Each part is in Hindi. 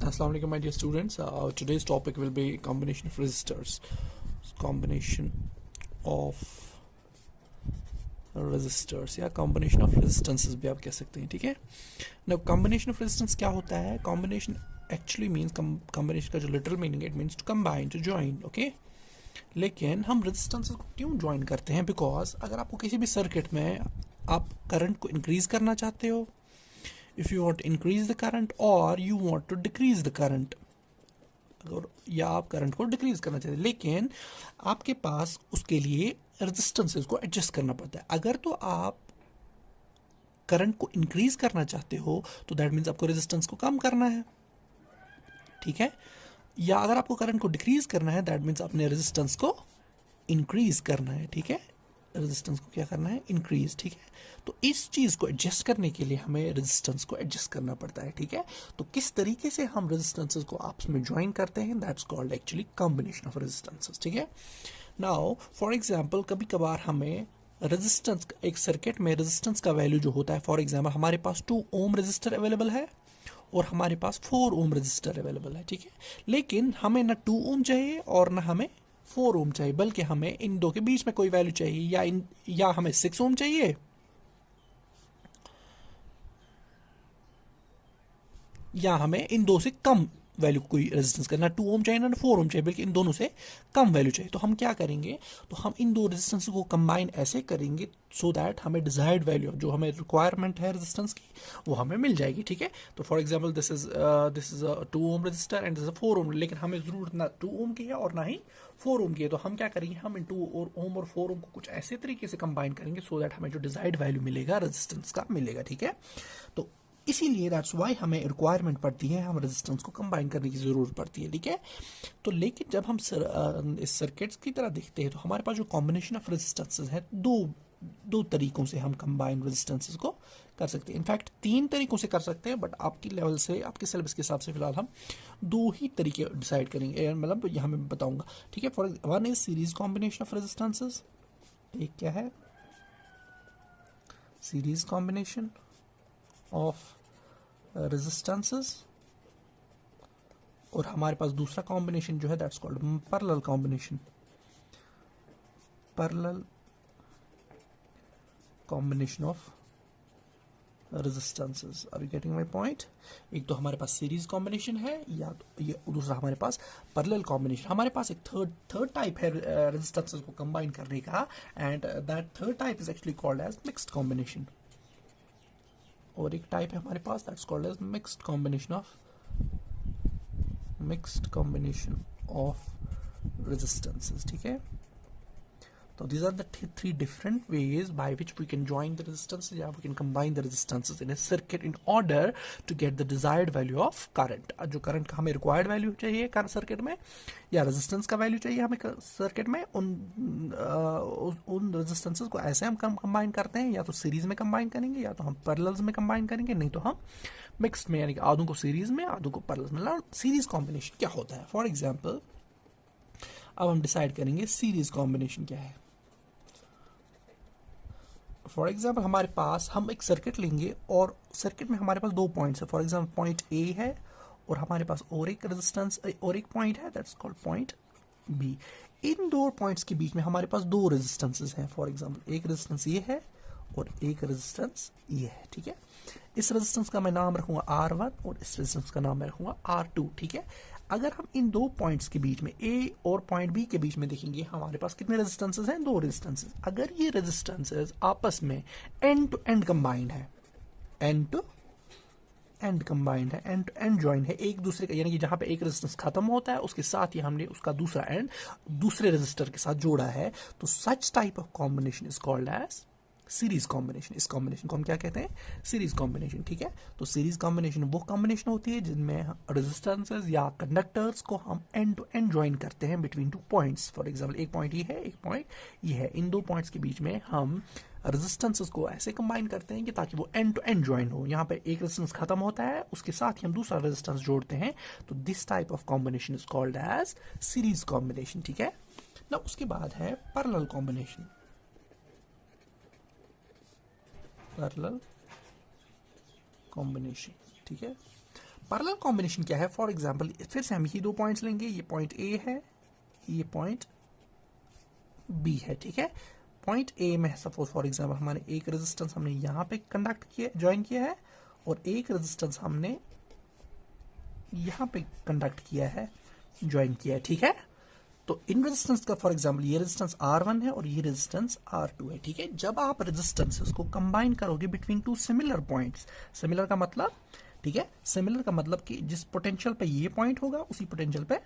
Assalamu alaikum, my dear students. Today's topic will be combination of resistors. Combination of resistors या combination of resistances भी आप कह सकते हैं, ठीक है. Now combination of resistance क्या होता है? Combination actually means combination का जो literal meaning it means to combine, to join, okay? लेकिन हम रेजिस्टेंसेस को क्यों ज्वाइन करते हैं? बिकॉज अगर आपको किसी भी सर्किट में आप करंट को इंक्रीज करना चाहते हो, if you want increase the current और you want to decrease the current, या आप करंट को डिक्रीज करना चाहते हैं, लेकिन आपके पास उसके लिए रेजिस्टेंसेस को एडजस्ट करना पड़ता है. अगर तो आप करंट को इंक्रीज करना चाहते हो तो दैट मीन्स आपको रेजिस्टेंस को कम करना है, ठीक है. या अगर आपको करंट को डिक्रीज करना है दैट मीन्स अपने रेजिस्टेंस को इंक्रीज करना है, ठीक है. रेजिस्टेंस को क्या करना है? इंक्रीज, ठीक है. तो इस चीज को एडजस्ट करने के लिए हमें रेजिस्टेंस को एडजस्ट करना पड़ता है, ठीक है. तो किस तरीके से हम रेजिस्टेंसेस को आपस में ज्वाइन करते हैं, that's called actually combination of resistances, ठीक है. नाउ फॉर एग्जांपल कभी कभार हमें रेजिस्टेंस, एक सर्किट में रेजिस्टेंस का वैल्यू जो होता है, फॉर एग्जांपल हमारे पास 2 ओम रेजिस्टर अवेलेबल है और हमारे पास 4 ओम रेजिस्टर अवेलेबल है, ठीक है. लेकिन हमें ना 2 ओम चाहिए और ना हमें 4 ओम चाहिए, बल्कि हमें इन दो के बीच में कोई वैल्यू चाहिए, या हमें 6 ओम चाहिए या हमें इन दो से कम वैल्यू कोई रेजिस्टेंस करना. 2 ओम चाहिए ना 4 ओम चाहिए, बल्कि इन दोनों से कम वैल्यू चाहिए. तो हम क्या करेंगे? तो हम इन दो रेजिस्टेंस को कंबाइन ऐसे करेंगे सो दैट हमें डिजायर्ड वैल्यू जो हमें रिक्वायरमेंट है रेजिस्टेंस की वो हमें मिल जाएगी, ठीक है. तो for example this is a 2 ohm resistor and this is a 4 ohm, लेकिन हमें जरूरत ना 2 ओम की है और ना ही 4 ओम की है. तो हम क्या करेंगे? हम इन 2 ओम और 4 ओम को कुछ ऐसे तरीके से कंबाइन करेंगे सो दैट हमें जो डिजायर्ड वैल्यू मिलेगा रेजिस्टेंस का मिलेगा, ठीक है. तो इसीलिए दैट्स वाई हमें रिक्वायरमेंट पड़ती है, हम रेजिस्टेंस को कंबाइन करने की जरूरत पड़ती है, ठीक है. तो लेकिन जब हम इस सर्किट्स की तरह देखते हैं तो हमारे पास जो कॉम्बिनेशन ऑफ रेजिस्टेंसेस है, दो तरीकों से हम कंबाइन रेजिस्टेंसेस को कर सकते हैं. इनफैक्ट 3 तरीकों से कर सकते हैं, बट आपकी लेवल से, आपके सिलेबस के हिसाब से फिलहाल हम 2 ही तरीके डिसाइड करेंगे, मतलब यहाँ मैं बताऊंगा, ठीक है. For one is series combination of resistances, एक क्या है? सीरीज कॉम्बिनेशन ऑफ रेजिस्टेंसेस, और हमारे पास दूसरा कॉम्बिनेशन जो है that's called parallel combination. Parallel combination of resistances. Are you getting my point? एक तो हमारे पास सीरीज कॉम्बिनेशन है, या तो ये दूसरा हमारे पास पैरेलल कॉम्बिनेशन. हमारे पास एक थर्ड टाइप है रेजिस्टेंसेस को कंबाइन करने का, and that third type is actually called as mixed combination. और एक टाइप है हमारे पास that's called as mixed combination of resistances, ठीक है. So these are the 3 different ways by which we can join the resistances, या we can combine the resistances in a circuit in order to get the desired value of current. जो करंट का हमें required value चाहिए सर्किट में, या रेजिस्टेंस का वैल्यू चाहिए हमें सर्किट में, उन रेजिस्टेंसेस को ऐसे हम कंबाइन करते हैं, या तो सीरीज में कंबाइन करेंगे या तो हम पैरेलल्स में कंबाइन करेंगे, नहीं तो हम मिक्स्ड में, यानी कि आधों को सीरीज में आधों को पैरेलल्स में. सीरीज कॉम्बिनेशन क्या होता है? फॉर एग्जाम्पल अब हम डिसाइड करेंगे सीरीज कॉम्बिनेशन क्या है. फॉर एग्जाम्पल हमारे पास, हम एक सर्किट लेंगे और सर्किट में हमारे पास 2 पॉइंट्स है. फॉर एग्जाम्पल पॉइंट ए है और हमारे पास और एक रेजिस्टेंस और एक पॉइंट है दैट्स कॉल्ड पॉइंट बी. इन 2 पॉइंट्स के बीच में हमारे पास 2 रेजिस्टेंसेस हैं. फॉर एग्जाम्पल एक रेजिस्टेंस ये है और एक रेजिस्टेंस ये है, ठीक है. इस रेजिस्टेंस का मैं नाम रखूंगा R1 और इस रेजिस्टेंस का नाम मैं रखूंगा R2, ठीक है. अगर हम इन 2 पॉइंट्स के बीच में A और पॉइंट B के बीच में देखेंगे, हमारे पास कितने रेजिस्टेंसेस हैं? 2 रेजिस्टेंसेस. अगर ये रेजिस्टेंसेस आपस में एंड टू एंड कंबाइंड है, एंड टू एंड कंबाइंड है, एंड टू एंड ज्वाइन है एक दूसरे का, यानी कि जहां पे एक रेजिस्टेंस खत्म होता है उसके साथ ही हमने उसका दूसरा एंड दूसरे रेजिस्टर के साथ जोड़ा है, तो such type of combination is called as series combination. इस कॉम्बिनेशन को हम क्या कहते हैं? सीरीज कॉम्बिनेशन, ठीक है. तो सीरीज कॉम्बिनेशन वो कॉम्बिनेशन होती है जिनमें रेजिस्टेंसेस या कंडक्टर्स को हम एंड टू एंड ज्वाइन करते हैं बिटवीन 2 पॉइंट्स. फॉर एग्जांपल एक पॉइंट ये है, एक पॉइंट ये है. इन 2 पॉइंट्स के बीच में हम रेजिस्टेंसेस को ऐसे कंबाइन करते हैं कि ताकि वो एंड टू एंड ज्वाइन हो. यहाँ पे एक रेजिस्टेंस खत्म होता है, उसके साथ ही हम दूसरा रेजिस्टेंस जोड़ते हैं. तो this type of combination is called as series combination, ठीक है. ना उसके बाद है पैरेलल कॉम्बिनेशन. पैरेलल कॉम्बिनेशन, ठीक है. पैरेलल कॉम्बिनेशन क्या है? फॉर एग्जांपल फिर से हम ये दो पॉइंट्स लेंगे, ये पॉइंट ए है, ये पॉइंट बी है, ठीक है। पॉइंट ए में सपोज फॉर एग्जांपल हमारे एक रेजिस्टेंस हमने यहाँ पे कंडक्ट किया, ज्वाइन किया है, और एक रेजिस्टेंस हमने यहाँ पे कंडक्ट किया है, ज्वाइन किया है, ठीक है। तो इन रेजिस्टेंस का फॉर एग्जांपल ये रेजिस्टेंस R1 है और ये रेजिस्टेंस R2 है, ठीक है। जब आप रेजिस्टेंसेस को कंबाइन करोगे between two similar points, similar का मतलब, ठीक है, सिमिलर का मतलब कि जिस पोटेंशियल पे ये पॉइंट होगा उसी पोटेंशियल पे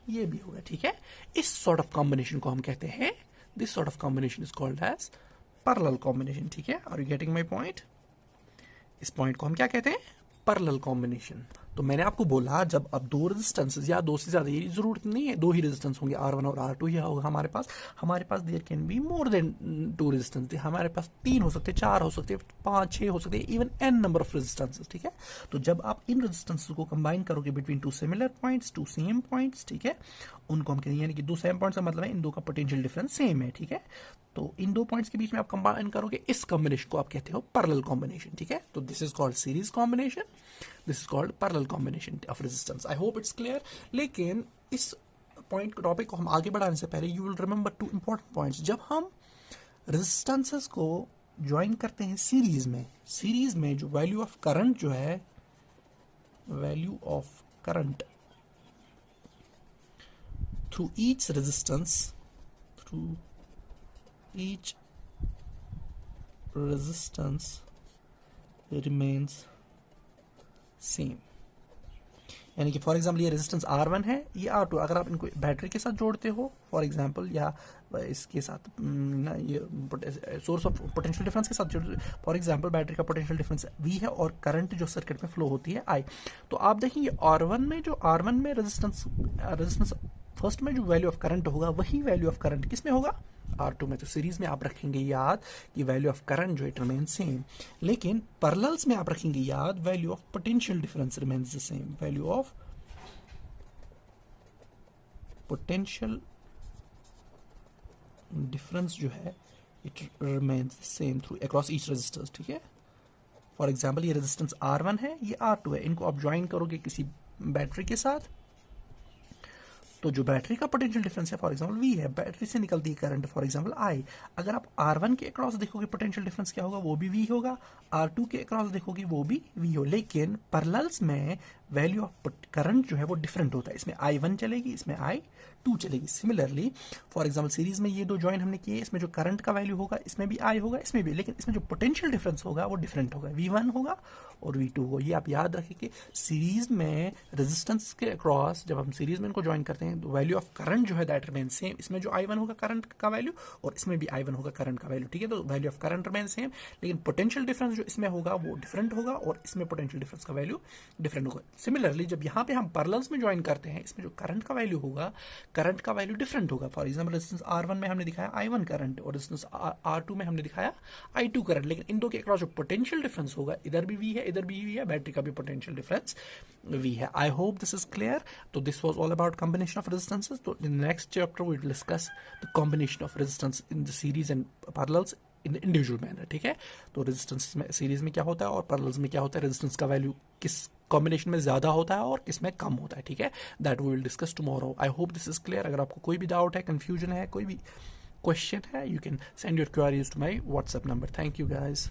ये भी होगा, ठीक है। इस सॉर्ट ऑफ कॉम्बिनेशन को हम कहते हैं, this sort of combination is called as parallel combination, ठीक है। Are you getting my point? इस पॉइंट को हम क्या कहते हैं? Parallel combination. तो मैंने आपको बोला जब अब दो रेजिस्टेंसेस या दो से ज्यादा, ये जरूरत नहीं है दो ही रेजिस्टेंस होंगे, R1 और R2 या होगा हमारे पास there can be more than two resistance, हमारे पास 3 हो सकते हैं, 4 हो सकते हैं, 5, 6 हो सकते हैं, even n number of resistances, ठीक है। तो जब आप इन रेजिस्टेंसेस को कंबाइन करोगे between two similar points, two same points, ठीक है, उनको हम कहते हैं, यानी कि दो सेम पॉइंट्स का मतलब है इन दो का पोटेंशियल डिफरेंस सेम है, ठीक है। तो इन दो पॉइंट्स के बीच में आप कंबाइन करोगे, इस कॉम्बिनेशन को आप कहते हो पैरेलल कॉम्बिनेशन, ठीक है। तो this is called series combination, this is called parallel combination of resistance. I hope it's clear. लेकिन इस पॉइंट टॉपिक को हम आगे बढ़ाने से पहले you will remember two important points. जब हम रेजिस्टेंसेस को ज्वाइन करते हैं सीरीज में जो वैल्यू ऑफ करंट जो है, value of current through each resistance, through each resistance remains same। यानी कि फॉर एग्जाम्पल ये रेजिस्टेंस R1 है, ये R2, अगर आप इनको बैटरी के साथ जोड़ते हो फॉर एग्जाम्पल, या इसके साथ ना ये सोर्स ऑफ पोटेंशियल डिफरेंस के साथ जोड़ते हो, फॉर एग्जाम्पल बैटरी का पोटेंशियल डिफरेंस V है और करंट जो सर्किट में फ्लो होती है I। तो आप देखेंगे R1 में रेजिस्टेंस फर्स्ट में जो वैल्यू ऑफ करंट होगा वही वैल्यू ऑफ करंट किस में होगा? R2 में। तो सीरीज में आप रखेंगे याद कि वैल्यू ऑफ करंट जो इट रिमेन्स सेम, लेकिन पैरेलल्स में आप रखेंगे याद value of potential difference remains the same, value of potential difference जो है it remains the same through across each resistance, ठीक है। फॉर एग्जांपल ये रेजिस्टेंस R1 है, ये R2 है, इनको आप ज्वाइन करोगे किसी बैटरी के साथ, तो जो बैटरी का पोटेंशियल डिफरेंस है फॉर एग्जांपल V है, बैटरी से निकलती है करंट फॉर एग्जांपल I। अगर आप R1 के अक्रॉस देखोगे पोटेंशियल डिफरेंस क्या होगा? वो भी V होगा। R2 के अक्रॉस देखोगे वो भी V हो। लेकिन पैरेलल्स में वैल्यू ऑफ करंट जो है वो डिफरेंट होता है, इसमें I1 चलेगी, इसमें I2 चलेगी। सिमिलरली फॉर एग्जांपल सीरीज में ये दो ज्वाइन हमने किए, इसमें जो करंट का वैल्यू होगा इसमें भी I होगा, इसमें भी, लेकिन इसमें जो पोटेंशियल डिफरेंस होगा वो डिफरेंट होगा, V1 होगा और V2 होगा। ये आप याद रखें कि सीरीज में रेजिस्टेंस के अक्रॉस जब हम सीरीज में इनको ज्वाइन करते हैं तो वैल्यू ऑफ करंट जो है दैट रिमेन सेम, इसमें जो I1 होगा करंट का वैल्यू और इसमें भी I1 होगा करंट का वैल्यू, ठीक है। तो value of current remain same, लेकिन पोटेंशियल डिफरेंस जो इसमें होगा वो डिफरेंट होगा और इसमें पोटेंशियल डिफरेंस का वैल्यू डिफरेंट होगा। सिमिलरली जब यहाँ पे हम पैरेलल्स में ज्वाइन करते हैं, इसमें जो करंट का वैल्यू होगा, करंट का वैल्यू डिफरेंट होगा। फॉर एग्जाम्पल रेजिस्टेंस R1 में हमने दिखाया I1 करंट और रेजिस्टेंस R2 में हमने दिखाया I2 करंट, लेकिन इन दो के अक्रॉस जो पोटेंशियल डिफरेंस होगा, इधर भी V है इधर भी V है, बैटरी का भी पोटेंशियल डिफरेंस V है। I hope this is clear. तो this was all about combination of resistances. तो in next chapter we will discuss the combination of resistance in the series and parallels in individual manner, ठीक है। तो रेजिस्टेंस में सीरीज में क्या होता है और पैरेलल्स में क्या होता है, रेजिस्टेंस का वैल्यू किस कॉम्बिनेशन में ज्यादा होता है और किस में कम होता है, ठीक है। That we will discuss tomorrow. I hope this is clear. अगर आपको कोई भी डाउट है, कंफ्यूजन है, कोई भी क्वेश्चन है, you can send your queries to my WhatsApp number. Thank you guys.